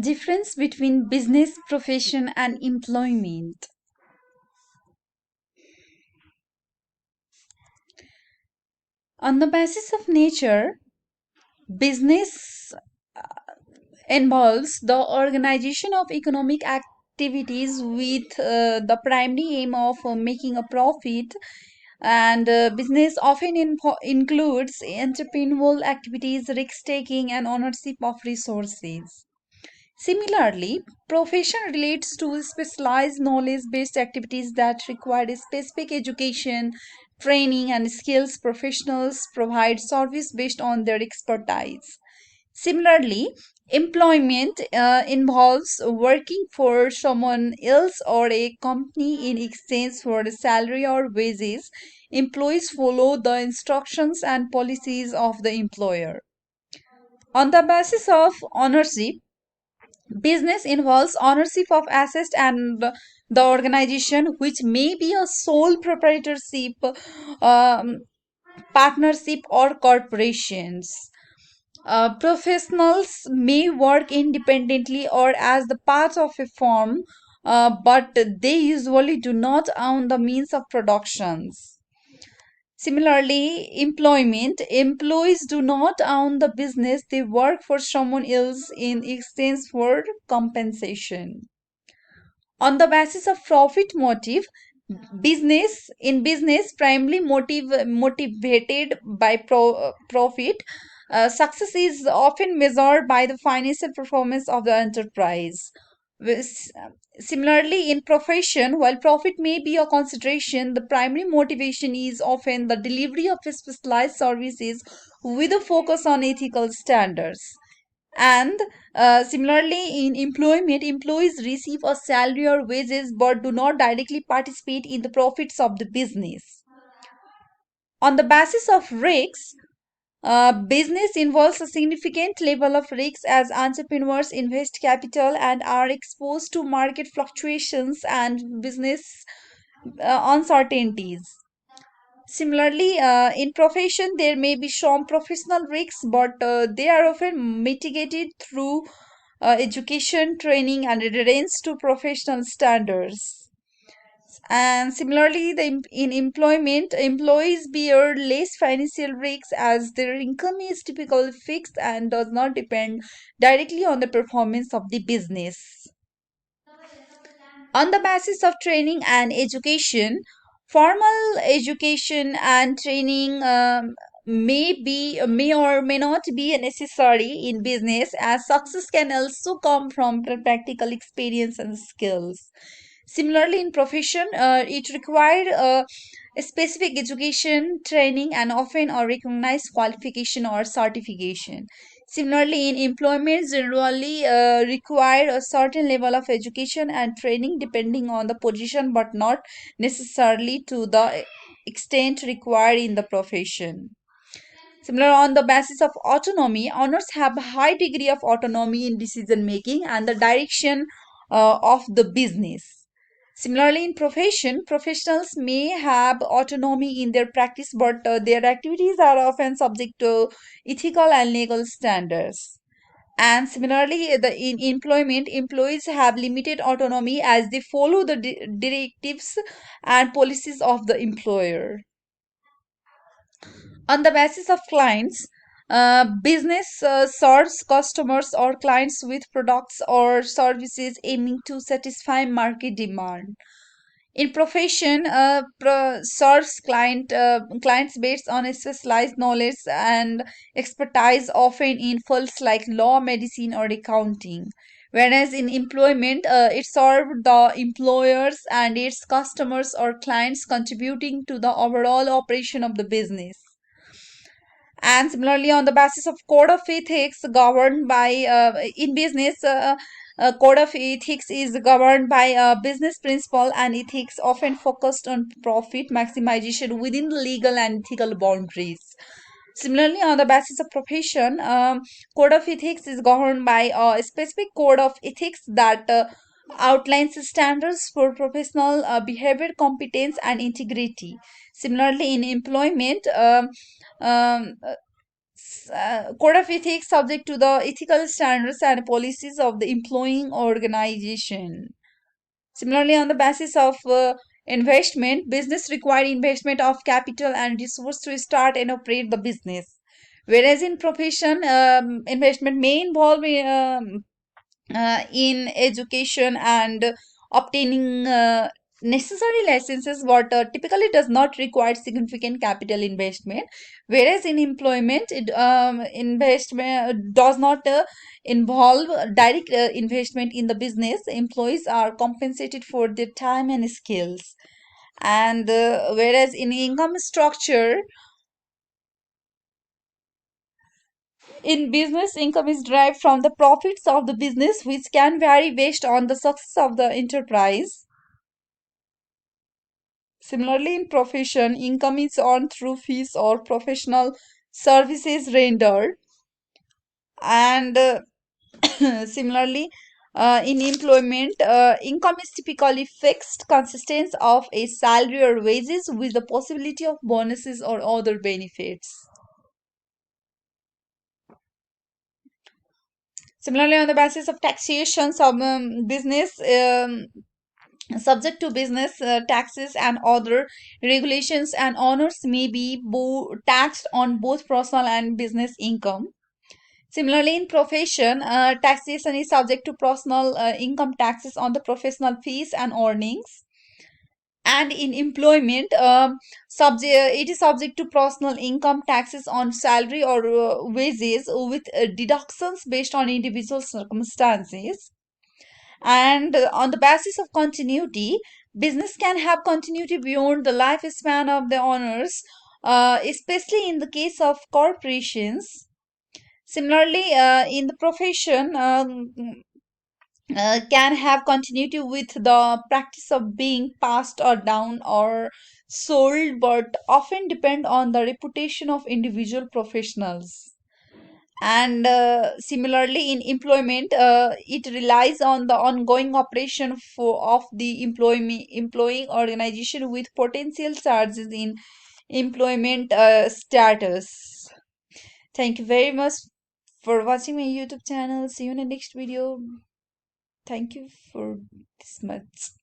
Difference between business, profession, and employment. On the basis of nature, business involves the organization of economic activities with the primary aim of making a profit, and business often includes entrepreneurial activities, risk taking, and ownership of resources. Similarly, profession relates to specialized knowledge based activities that require a specific education, training, and skills. Professionals provide service based on their expertise. Similarly, employment involves working for someone else or a company in exchange for a salary or wages. Employees follow the instructions and policies of the employer. On the basis of ownership, business involves ownership of assets and the organization, which may be a sole proprietorship, um, partnership, or corporations. Professionals may work independently or as the part of a firm, but they usually do not own the means of productions. Similarly, employment employees do not own the business, they work for someone else in exchange for compensation. On the basis of profit motive, business primarily motivated by profit. Success is often measured by the financial performance of the enterprise. With- Similarly, in profession, while profit may be a consideration, the primary motivation is often the delivery of specialized services with a focus on ethical standards. And similarly, in employment, employees receive a salary or wages but do not directly participate in the profits of the business. On the basis of risks, business involves a significant level of risks as entrepreneurs invest capital and are exposed to market fluctuations and business uncertainties. Similarly, in profession, there may be some professional risks, but they are often mitigated through education, training, and adherence to professional standards. And similarly, in employment, employees bear less financial risks as their income is typically fixed and does not depend directly on the performance of the business. On the basis of training and education, formal education and training may or may not be necessary in business, as success can also come from practical experience and skills. Similarly, in profession, it required a specific education, training, and often a recognized qualification or certification. Similarly, in employment, generally require a certain level of education and training depending on the position, but not necessarily to the extent required in the profession. Similar, on the basis of autonomy, owners have a high degree of autonomy in decision making and the direction of the business. Similarly, in profession, professionals may have autonomy in their practice, but their activities are often subject to ethical and legal standards. And similarly, in employment, employees have limited autonomy as they follow the directives and policies of the employer. On the basis of clients, business serves customers or clients with products or services aiming to satisfy market demand. In profession, serves clients based on a specialized knowledge and expertise, often in fields like law, medicine, or accounting. Whereas in employment, it served the employers and its customers or clients, contributing to the overall operation of the business. And similarly, on the basis of code of ethics governed by in business, code of ethics is governed by business principle and ethics often focused on profit maximization within the legal and ethical boundaries. Similarly, on the basis of profession, code of ethics is governed by a specific code of ethics that outlines standards for professional behavior, competence, and integrity. Similarly, in employment, um, Code of ethics subject to the ethical standards and policies of the employing organization. Similarly, on the basis of investment, business require investment of capital and resource to start and operate the business. Whereas in profession, investment may involve in education and obtaining necessary licenses, what typically does not require significant capital investment. Whereas in employment, it investment does not involve direct investment in the business. Employees are compensated for their time and skills. And whereas in income structure, in business, income is derived from the profits of the business, which can vary based on the success of the enterprise. Similarly, in profession, income is earned through fees or professional services rendered. And similarly, in employment, income is typically fixed, consisting of a salary or wages with the possibility of bonuses or other benefits. Similarly, on the basis of taxation, some business subject to business taxes and other regulations and honors may be taxed on both personal and business income. Similarly, in profession, taxation is subject to personal income taxes on the professional fees and earnings. And in employment, it is subject to personal income taxes on salary or wages with deductions based on individual circumstances. And on the basis of continuity, business can have continuity beyond the lifespan of the owners, especially in the case of corporations. Similarly, in the profession, can have continuity with the practice of being passed or down or sold, but often depend on the reputation of individual professionals. And similarly, in employment, it relies on the ongoing operation of the employing organization with potential charges in employment status. Thank you very much for watching my YouTube channel. See you in the next video. Thank you for this much.